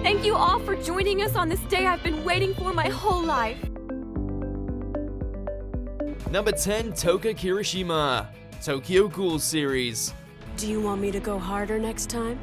Thank you all for joining us on this day I've been waiting for my whole life. Number 10, Touka Kirishima, Tokyo Ghoul series. Do you want me to go harder next time?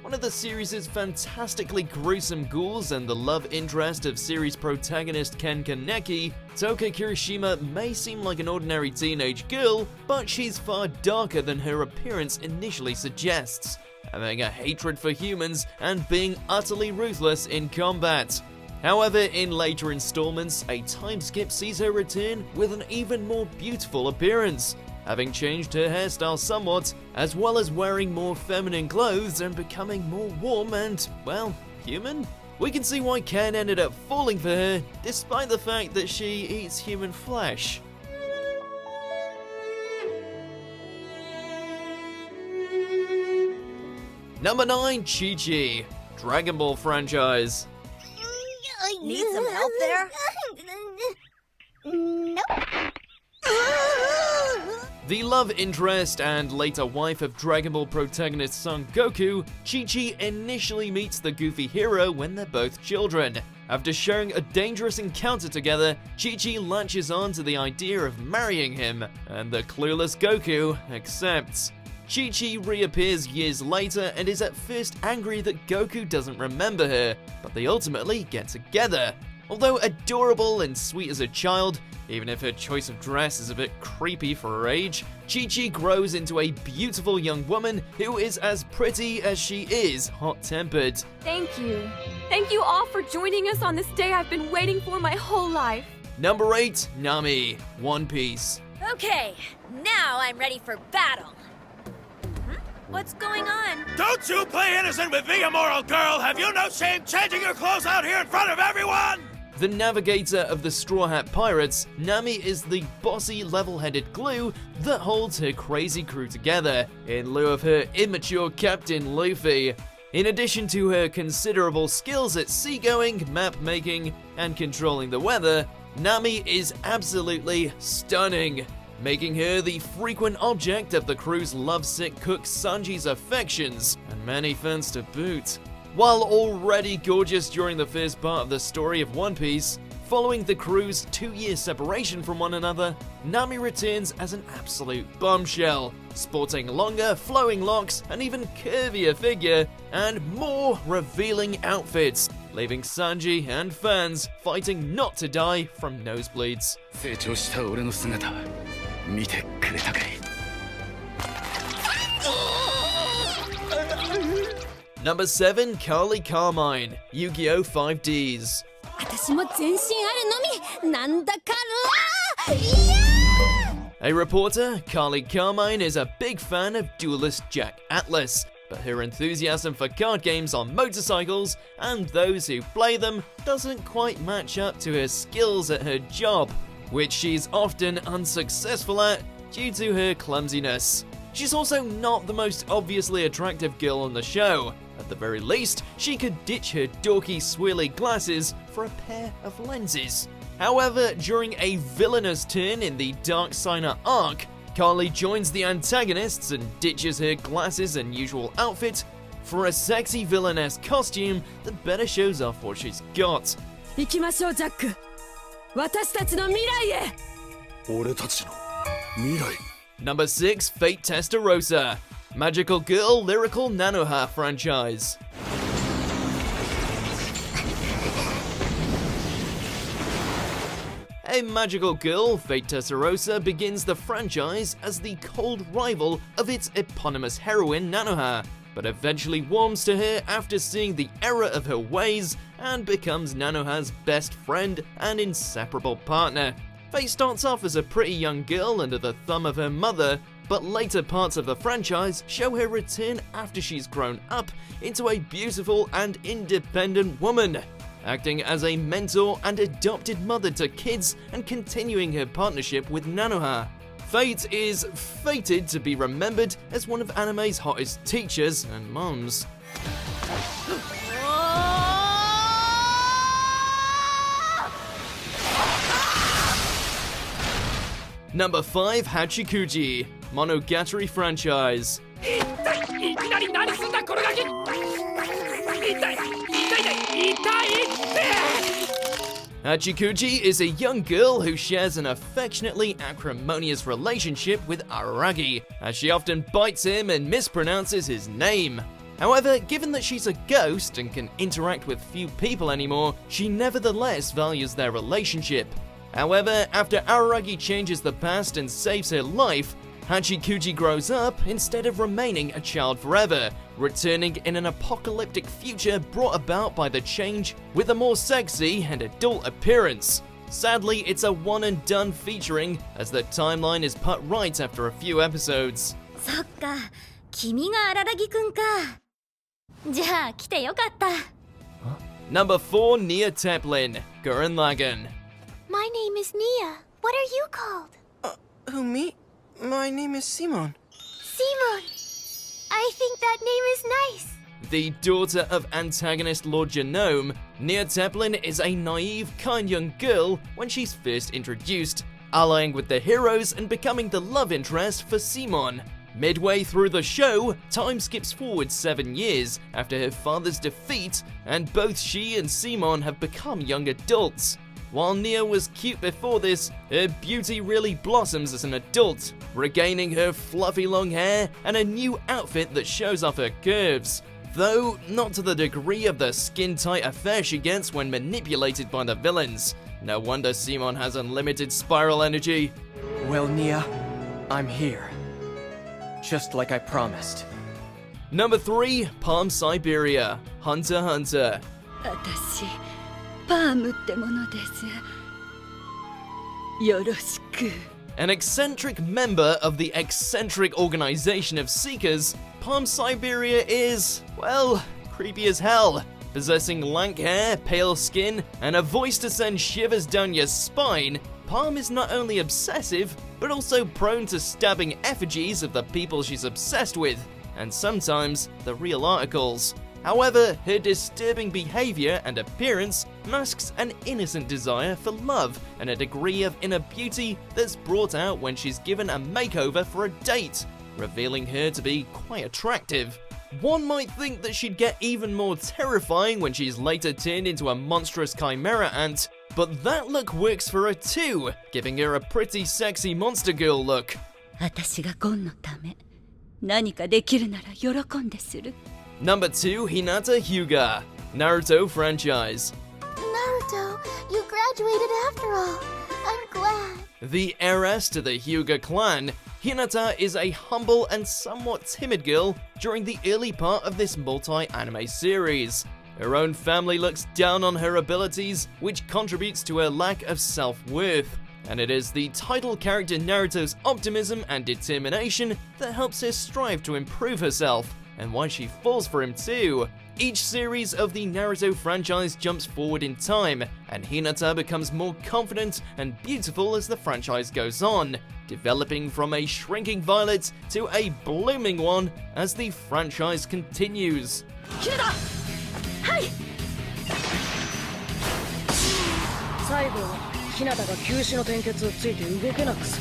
One of the series' fantastically gruesome ghouls and the love interest of series protagonist Ken Kaneki, Touka Kirishima may seem like an ordinary teenage girl, but she's far darker than her appearance initially suggests, having a hatred for humans and being utterly ruthless in combat. However, in later installments, a time skip sees her return with an even more beautiful appearance, having changed her hairstyle somewhat, as well as wearing more feminine clothes and becoming more warm and, well, human? We can see why Ken ended up falling for her, despite the fact that she eats human flesh. Number 9, ChiChi, Dragon Ball franchise. Need some help there? Nope. The love interest and later wife of Dragon Ball protagonist Son Goku, ChiChi initially meets the goofy hero when they're both children. After sharing a dangerous encounter together, ChiChi latches on to the idea of marrying him, and the clueless Goku accepts. ChiChi reappears years later and is at first angry that Goku doesn't remember her, but they ultimately get together. Although adorable and sweet as a child, even if her choice of dress is a bit creepy for her age, ChiChi grows into a beautiful young woman who is as pretty as she is hot-tempered. Thank you. Thank you all for joining us on this day I've been waiting for my whole life. Number 8, Nami, One Piece. Okay, now I'm ready for battle. What's going on? Don't you play innocent with me, immoral girl! Have you no shame changing your clothes out here in front of everyone? The navigator of the Straw Hat Pirates, Nami is the bossy, level-headed glue that holds her crazy crew together, in lieu of her immature Captain Luffy. In addition to her considerable skills at seagoing, map-making, and controlling the weather, Nami is absolutely stunning, making her the frequent object of the crew's lovesick cook Sanji's affections, and many fans to boot. While already gorgeous during the first part of the story of One Piece, following the crew's 2-year separation from one another, Nami returns as an absolute bombshell, sporting longer, flowing locks, an even curvier figure, and more revealing outfits, leaving Sanji and fans fighting not to die from nosebleeds. Number 7, Carmine, Yu-Gi-Oh! 5Ds. 私も全身あるのみなんだから A reporter, Carmine is a big fan of duelist Jack Atlas, but her enthusiasm for card games on motorcycles and those who play them doesn't quite match up to her skills at her job, which she's often unsuccessful at due to her clumsiness. She's also not the most obviously attractive girl on the show. At the very least, she could ditch her dorky swirly glasses for a pair of lenses. However, during a villainous turn in the Dark Signer arc, Carly joins the antagonists and ditches her glasses and usual outfit for a sexy villainess costume that better shows off what she's got. 行きましょう、ジャック。私たちの未来へ。俺たちの未来。 Number 6, Fate Testarossa, Magical Girl Lyrical Nanoha franchise. A magical girl, Fate Testarossa begins the franchise as the cold rival of its eponymous heroine Nanoha, but eventually warms to her after seeing the error of her ways and becomes Nanoha's best friend and inseparable partner. Fate starts off as a pretty young girl under the thumb of her mother, but later parts of the franchise show her return after she's grown up into a beautiful and independent woman, acting as a mentor and adopted mother to kids and continuing her partnership with Nanoha. Fate is fated to be remembered as one of anime's hottest teachers and moms. Number 5, Hachikuji, Monogatari franchise. 一体いきななり何すんだこのガキ。痛い痛い痛い痛い。 Hachikuji is a young girl who shares an affectionately acrimonious relationship with Araragi, as she often bites him and mispronounces his name. However, given that she's a ghost and can interact with few people anymore, she nevertheless values their relationship. However, after Araragi changes the past and saves her life, Hachikuji grows up instead of remaining a child forever, returning in an apocalyptic future brought about by the change with a more sexy and adult appearance. Sadly, it's a one and done featuring, as the timeline is put right after a few episodes. そっか、君が荒木くんか。じゃあ来てよかった。Number 4, Nia Teppelin, Gurren Lagann. My name is Nia. What are you called? Who, me? My name is Simon. Simon. I think that name is nice. The daughter of antagonist Lord Genome, Nia Teppelin is a naive, kind young girl when she's first introduced, allying with the heroes and becoming the love interest for Simon. Midway through the show, time skips forward 7 years after her father's defeat, and both she and Simon have become young adults. While Nia was cute before this, her beauty really blossoms as an adult, regaining her fluffy long hair and a new outfit that shows off her curves. Though, not to the degree of the skin-tight affair she gets when manipulated by the villains. No wonder Simon has unlimited spiral energy. Well, Nia, I'm here. Just like I promised. Number 3, Palm Siberia, Hunter x Hunter. 私パームってものです。よろしく。 An eccentric member of the eccentric organization of Seekers, Palm Siberia is, well, creepy as hell. Possessing lank hair, pale skin, and a voice to send shivers down your spine, Palm is not only obsessive, but also prone to stabbing effigies of the people she's obsessed with, and sometimes the real articles. However, her disturbing behavior and appearance masks an innocent desire for love and a degree of inner beauty that's brought out when she's given a makeover for a date, revealing her to be quite attractive. One might think that she'd get even more terrifying when she's later turned into a monstrous chimera ant, but that look works for her too, giving her a pretty sexy monster girl look. 私がゴンのため何かできるなら喜んでする。 Number 2, Hinata Hyuuga, Naruto franchise. Naruto, you graduated after all. I'm glad. The heiress to the Hyuuga clan, Hinata is a humble and somewhat timid girl during the early part of this multi-anime series. Her own family looks down on her abilities, which contributes to her lack of self-worth. And it is the title character Naruto's optimism and determination that helps her strive to improve herself, and why she falls for him too. Each series of the Naruto franchise jumps forward in time, and Hinata becomes more confident and beautiful as the franchise goes on, developing from a shrinking violet to a blooming one as the franchise continues. 最後は日向が休止の転結をついて動けなくす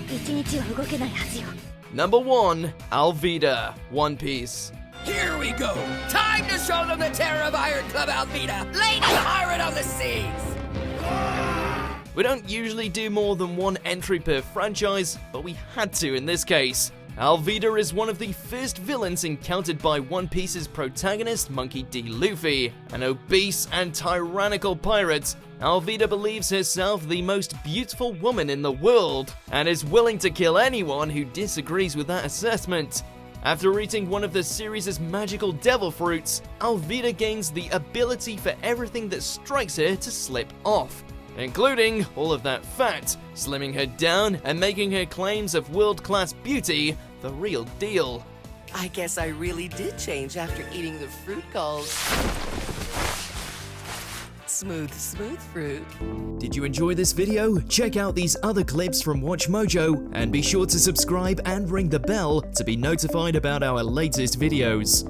る。一日は動けないはずよ。 Number 1, Alvida, One Piece. Here we go! Time to show them the terror of Iron Club Alvida, Lady Pirate of the Seas! We don't usually do more than one entry per franchise, but we had to in this case. Alvida is one of the first villains encountered by One Piece's protagonist, Monkey D. Luffy. An obese and tyrannical pirate, Alvida believes herself the most beautiful woman in the world, and is willing to kill anyone who disagrees with that assessment. After eating one of the series' magical devil fruits, Alvida gains the ability for everything that strikes her to slip off, including all of that fat, slimming her down and making her claims of world-class beauty the real deal. I guess I really did change after eating the fruit called Smooth Fruit. Did you enjoy this video? Check out these other clips from Watchmojo and be sure to subscribe and ring the bell to be notified about our latest videos.